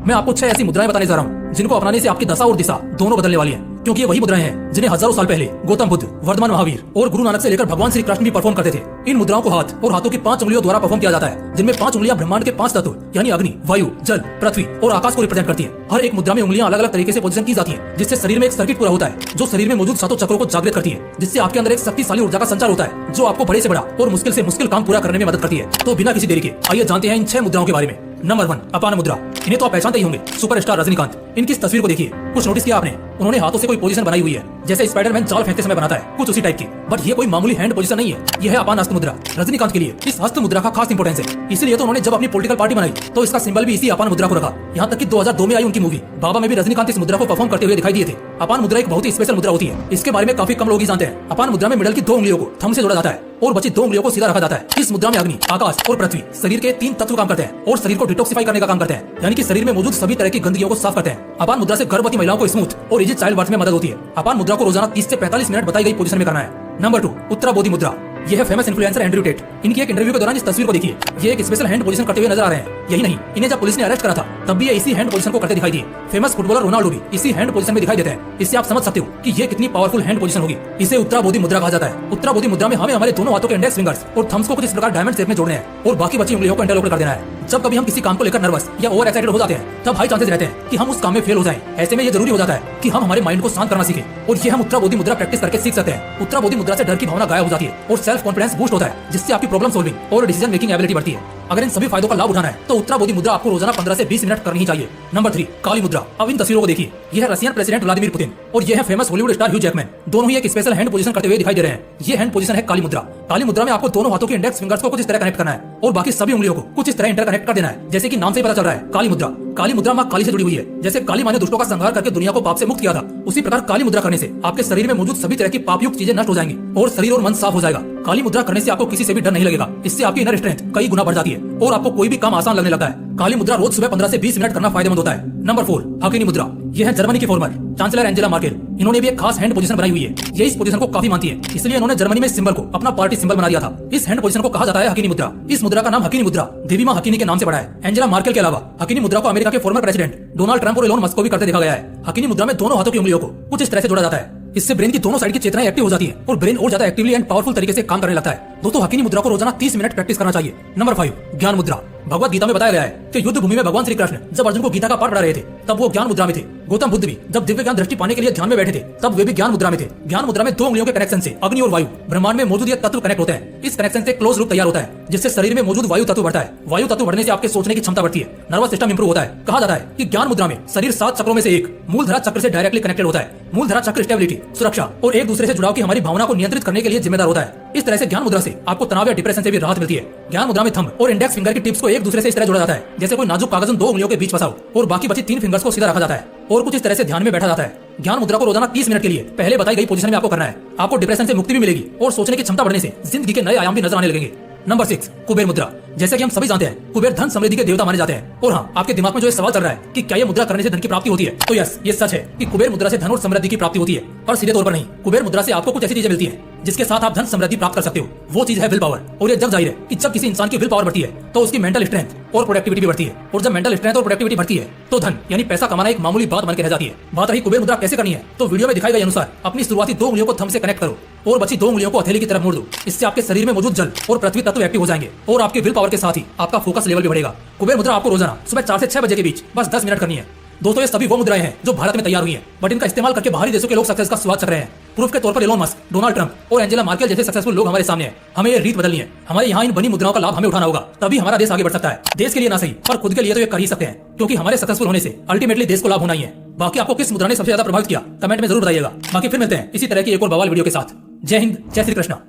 मैं आपको 6 ऐसी मुद्राएं बताने जा रहा हूँ जिनको अपनाने से आपकी दशा और दिशा दोनों बदलने वाली है, क्योंकि ये वही मुद्राएं हैं जिन्हें हजारों साल पहले गौतम बुद्ध, वर्धमान महावीर और गुरु नानक से लेकर भगवान श्री कृष्ण भी परफॉर्म करते थे। इन मुद्राओं को हाथ और हाथों की 5 उंगलियों द्वारा परफॉर्म किया जाता है, जिनमें 5 उंगलियां ब्रह्मांड के 5 तत्व यानी अग्नि, वायु, जल, पृथ्वी और आकाश को रिप्रेजेंट करती है। हर एक मुद्रा में उंगलियां अलग अलग तरीके से पोजीशन की जाती है, जिससे शरीर में एक सर्किट पूरा होता है जो शरीर में मौजूद 7 चक्रों को जागृत करती है, जिससे आपके अंदर एक शक्तिशाली ऊर्जा का संचार होता है जो आपको बड़े से बड़ा और मुश्किल से मुश्किल काम पूरा करने में मदद करती है। तो बिना किसी देरी के आइए जानते हैं इन 6 मुद्राओं के बारे में। नंबर 1, अपान मुद्रा। इन्हें तो आप पहचानते ही होंगे, सुपरस्टार रजनीकांत। इनकी इस तस्वीर को देखिए, कुछ नोटिस किया आपने? उन्होंने हाथों से कोई पोजीशन बनाई हुई है जैसे स्पाइडरमैन जाल फेंकते समय बनाता है, कुछ उसी टाइप की। बट ये कोई मामूली हैंड पोजीशन नहीं है, यह है अपान हस्त मुद्रा। रजनीकांत के लिए इस हस्त मुद्रा का खास इंपोर्टेंस है, इसीलिए तो उन्होंने जब अपनी पॉलिटिकल पार्टी बनाई तो इसका सिंबल भी इसी अपान मुद्रा को रखा। यहाँ तक कि 2002 में आई उनकी मूवी बाबा में भी रजनीकांत इस मुद्रा को परफॉर्म करते हुए दिखाई दिए थे। अपान मुद्रा एक बहुत ही स्पेशल मुद्रा होती है, इसके बारे में काफी कम लोग ही जानते हैं। अपान मुद्रा में मिडल की 2 उंगलियों को थंब से जोड़ा जाता है और बची 2 उंगलियों को सीधा रखा जाता है। इस मुद्रा में अग्नि, आकाश और पृथ्वी शरीर के 3 तत्व काम करते हैं और शरीर को डिटॉक्सिफाई करने का काम करते हैं, यानी कि शरीर में मौजूद सभी तरह की गंदगियों को साफ करते हैं। अपान मुद्रा से गर्भवती महिलाओं को स्मूथ और इजी चाइल्ड बर्थ में मदद होती है। अपान मुद्रा को रोजाना 30 से 45 मिनट बताई गई पोजीशन में करना है। नंबर 2, उत्तराबोधि मुद्रा। यह है फेमस इन्फ्लुएंसर एंड्रयू टेट। इनकी एक इंटरव्यू के दौरान इस तस्वीर को देखिए, ये एक स्पेशल हैंड पोजीशन करते हुए नजर आ रहे हैं। यही नहीं, इन्हें जब पुलिस ने अरेस्ट करा था तब भी ये इसी हैंड पोजीशन को करते दिखाई दिए। फेमस फुटबॉलर रोनाल्डो भी इसी हैंड पोजीशन में दिखाई देते हैं। इससे आप समझ सकते हो कि ये कितनी पावरफुल हैंड पोजीशन होगी। इसे उत्तराबोधि मुद्रा कहा जाता है। उत्तराबोधि मुद्रा में हमें हमारे दोनों हाथों के इंडेक्स फिंगर्स और थम्स को कुछ इस प्रकार डायमंड शेप में जोड़ने हैं और बाकी बची उंगलियों को इंटरलॉक कर देना है। जब कभी हम किसी काम को लेकर नर्वस या ओवर एक्साइटेड हो जाते हैं तब हाई चांसेस रहते हैं कि हम उस काम में फेल हो जाएं। ऐसे में ये जरूरी हो जाता है कि हम हमारे माइंड को शांत करना सीखें और ये हम उत्तराबोधि मुद्रा प्रैक्टिस करके सीख सकते हैं। उत्तराबोधि मुद्रा से डर की भावना गायब हो जाती है और सेल्फ कॉन्फिडेंस बूस्ट होता है, जिससे आपकी प्रॉब्लम सॉल्विंग और डिसीजन मेकिंग एबिलिटी बढ़ती है। अगर इन सभी फायदों का लाभ उठाना है तो उत्तराबोधि मुद्रा आपको रोजाना 15 से 20 मिनट करनी ही चाहिए। नंबर 3, काली मुद्रा। अब इन तस्वीरों को देखिए, यह है रशियन प्रेसिडेंट व्लादिमीर पुतिन और यह है famous Hollywood star Hugh Jackman. दोनों ही एक स्पेशल हैंड पोजीशन करते हुए दिखाई दे रहे हैं। ये हैंड पोजीशन है काली मुद्रा। काली मुद्रा में आपको दोनों हाथों के इंडेक्स फिंगर्स को कुछ इस तरह कनेक्ट करना है और बाकी सभी उंगलियों को कुछ इस तरह इंटरकनेक्ट कर देना है, जैसे कि नाम से ही पता चल रहा है, काली मुद्रा। काली मुद्रा मां काली से जुड़ी हुई है। जैसे काली मां ने दुष्टों का संहार करके दुनिया को पाप से मुक्त किया था, उसी प्रकार काली मुद्रा करने से आपके शरीर में मौजूद सभी तरह की पापयुक्त चीजें नष्ट हो जाएंगी और शरीर और मन साफ हो जाएगा। काली मुद्रा करने से आपको किसी से भी डर नहीं लगेगा। इससे आपकी इनर स्ट्रेंथ कई गुना बढ़ जाती है और आपको कोई भी काम आसान लगने लगता है। काली मुद्रा रोज सुबह 15 से 20 मिनट करना फायदेमंद होता है। नंबर 4, हकीनी मुद्रा। यह है जर्मनी की फॉर्मर चांसलर एंजेला मार्केल। इन्होंने भी एक खास हैंड पोजीशन बनाई हुई है। ये इस पोजीशन को काफी मानती है, इसलिए इन्होंने जर्मनी में सिंबल को अपना पार्टी सिंबल बना दिया था। इस हैंड पोजीशन को कहा जाता है हकीनी मुद्रा। इस मुद्रा का नाम हकीनी मुद्रा देवी मां हकीनी के नाम से पड़ा है। एंजेला मार्केल के अलावा हकीनी मुद्रा को अमेरिका के फॉर्मर प्रेसिडेंट डोनाल्ड ट्रंप और इलोन मस्क को भी करते देखा गया है। हकीनी मुद्रा में दोनों हाथों की उंगलियों को कुछ इस तरह से जोड़ा जाता है। इससे ब्रेन की दोनों साइड की चेतनाएं एक्टिव हो जाती है और ब्रेन और ज्यादा एक्टिवली एंड पावरफुल तरीके से काम करने लगता है। दोस्तों, हकीनी मुद्रा को रोजाना 30 मिनट प्रैक्टिस करना चाहिए। नंबर 5, ज्ञान मुद्रा। भगवत गीता में बताया गया है कि युद्ध भूमि में भगवान श्री कृष्ण जब अर्जुन को गीता का पाठ पढ़ा रहे थे तब वो ज्ञान मुद्रा में थे। गौतम बुद्ध भी जब दिव्य ज्ञान दृष्टि पाने के लिए ध्यान में बैठे थे तब वे भी ज्ञान मुद्रा में थे। ज्ञान मुद्रा में 2 उंगलियों के कनेक्शन से अग्नि और वायु ब्रह्मांड में मौजूद ये तत्व कनेक्ट होते हैं। इस कनेक्शन से क्लोज लूप तैयार होता है, जिससे शरीर में मौजूद वायु तत्व बढ़ता है। वायु तत्व बढ़ने से आपके सोचने की क्षमता बढ़ती है, नर्वस सिस्टम इंप्रूव होता है। कहा जाता है कि ज्ञान मुद्रा में शरीर 7 चक्रों में से एक मूलधरा चक्र से डायरेक्टली कनेक्टेड होता है। मूलधरा चक्र स्टेबिलिटी, सुरक्षा और एक दूसरे से जुड़ाव की हमारी भावना को नियंत्रित करने के लिए जिम्मेदार होता है। इस तरह से ज्ञान मुद्रा से आपको तनाव या डिप्रेशन से भी राहत मिलती है। ज्ञान मुद्रा में थंब और इंडेक्स फिंगर की टिप्स को एक दूसरे से इस तरह जोड़ा जाता है जैसे कोई नाजुक कागज उन 2 उंगलियों के बीच फंसा हो और बाकी बची 3 फिंगर्स को सीधा रखा जाता है और कुछ इस तरह से ध्यान में बैठा जाता है। ज्ञान मुद्रा को रोजाना 30 मिनट के लिए पहले बताई गई पोजीशन में आपको करना है। आपको डिप्रेशन से मुक्ति भी मिलेगी और सोचने की क्षमता बढ़ने से जिंदगी के नए आयाम भी नजर आने लगेंगे। नंबर 6, कुबेर मुद्रा। जैसे कि हम सभी जानते हैं, कुबेर धन समृद्धि के देवता माने जाते हैं। और हाँ, आपके दिमाग में जो सवाल चल रहा है कि क्या ये मुद्रा करने से धन की प्राप्ति होती है, तो यस, ये सच है कि कुबेर मुद्रा से धन और समृद्धि की प्राप्ति होती है, पर सीधे तौर पर नहीं। कुबेर मुद्रा से आपको कुछ ऐसी चीजें मिलती है जिसके साथ आप धन समृद्धि प्राप्त कर सकते हो। वो चीज है विल पावर। और ये जग जाहिर है कि जब किसी इंसान की विल पावर बढ़ती है तो उसकी मेंटल स्ट्रेंथ और प्रोडक्टिविटी भी बढ़ती है। और जब मेंटल स्ट्रेंथ और प्रोडक्टिविटी बढ़ती है तो धन यानी पैसा कमाना एक मामूली बात बनकर रह जाती है। बात रही कुबेर मुद्रा कैसे करनी है, तो वीडियो में दिखाए गए अनुसार अपनी शुरुआती 2 उंगलियों को थंब से कनेक्ट करो और बची 2 उंगलियों को हथेली की तरफ मोड़ दो। इससे आपके शरीर में मौजूद जल और पृथ्वी तत्व एक्टिव हो जाएंगे और आपकी विल पावर के साथ ही आपका फोकस लेवल भी बढ़ेगा। कुबेर मुद्रा आपको रोजाना सुबह 4 से 6 बजे के बीच बस 10 मिनट करनी है। दोस्तों, ये सभी वो मुद्राएं हैं जो भारत में तैयार हुई हैं, बट इनका इस्तेमाल करके बाहरी देशों के लोग सक्सेस का स्वाद चख रहे हैं। प्रूफ के तौर पर इलोन मस्क, डोनाल्ड ट्रंप और एंजेला मार्केल जैसे सक्सेसफुल लोग हमारे सामने हैं। हमें ये रीत बदलनी है। हमारे यहाँ इन बनी मुद्राओं का लाभ हमें उठाना होगा, तभी हमारा देश आगे बढ़ सकता है। देश के लिए ना सही पर खुद के लिए तो ये कर ही सकते हैं, क्योंकि हमारे सक्सेसफुल होने से अल्टीमेटली देश को लाभ होना ही है। बाकी आपको किस मुद्रा ने सबसे ज्यादा प्रभावित किया, कमेंट में जरूर बताइएगा। बाकी फिर मिलते हैं इसी तरह की एक और बवाल वीडियो के साथ। जय हिंद, जय श्री कृष्णा।